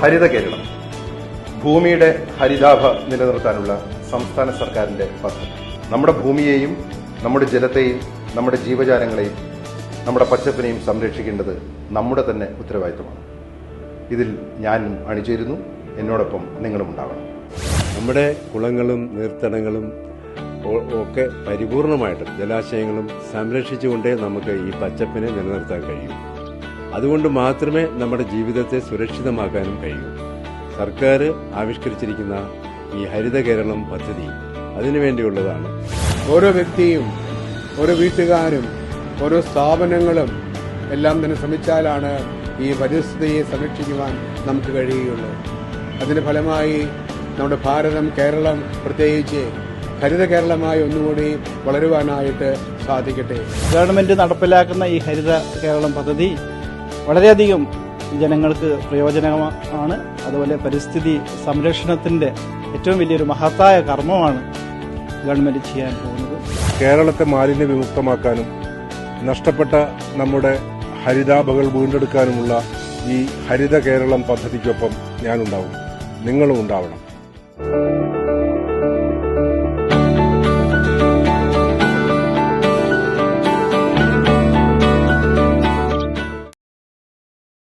ഹരിത കേരളം, ഭൂമിയുടെ ഹരിതാഭ നിലനിർത്താനുള്ള സംസ്ഥാന സർക്കാരിന്റെ പദ്ധതി. നമ്മുടെ ഭൂമിയെയും നമ്മുടെ ജലത്തെയും നമ്മുടെ ജീവജാലങ്ങളെയും നമ്മുടെ പച്ചപ്പിനെയും സംരക്ഷിക്കേണ്ടത് നമ്മുടെ തന്നെ ഉത്തരവാദിത്തമാണ്. ഇതിൽ ഞാനും അണിചേരുന്നു, എന്നോടൊപ്പം നിങ്ങളും ഉണ്ടാവണം. നമ്മുടെ കുളങ്ങളും നീർത്തടങ്ങളും ഒക്കെ പരിപൂർണമായിട്ടും ജലാശയങ്ങളും സംരക്ഷിച്ചുകൊണ്ടേ നമുക്ക് ഈ പച്ചപ്പിനെ നിലനിർത്താൻ കഴിയൂ. അതുകൊണ്ട് മാത്രമേ നമ്മുടെ ജീവിതത്തെ സുരക്ഷിതമാക്കാനും കഴിയൂ. സർക്കാർ ആവിഷ്കരിച്ചിരിക്കുന്ന ഈ ഹരിത കേരളം പദ്ധതി അതിനുവേണ്ടിയുള്ളതാണ്. ഓരോ വ്യക്തിയും ഓരോ വീട്ടുകാരും ഓരോ സ്ഥാപനങ്ങളും എല്ലാം തന്നെ ശ്രമിച്ചാലാണ് ഈ പരിസ്ഥിതിയെ സംരക്ഷിക്കുവാൻ നമുക്ക് കഴിയുകയുള്ളൂ. അതിന്റെ ഫലമായി നമ്മുടെ ഭാരതം, കേരളം പ്രത്യേകിച്ച് ഹരിത കേരളമായി ഒന്നുകൂടി വളരുവാനായിട്ട് സാധിക്കട്ടെ. ഗവൺമെന്റ് നടപ്പിലാക്കുന്ന ഈ ഹരിത കേരളം പദ്ധതി വളരെയധികം ജനങ്ങൾക്ക് പ്രയോജനമാണ്. അതുപോലെ പരിസ്ഥിതി സംരക്ഷണത്തിന്റെ ഏറ്റവും വലിയൊരു മഹത്തായ കർമ്മമാണ് ഗവൺമെന്റ് ചെയ്യാൻ പോകുന്നത്. കേരളത്തെ മാലിന്യ വിമുക്തമാക്കാനും നഷ്ടപ്പെട്ട നമ്മുടെ ഹരിതാഭകൾ വീണ്ടെടുക്കാനുമുള്ള ഈ ഹരിത കേരളം പദ്ധതിക്കൊപ്പം ഞാനുണ്ടാവും, നിങ്ങളും ഉണ്ടാവണം.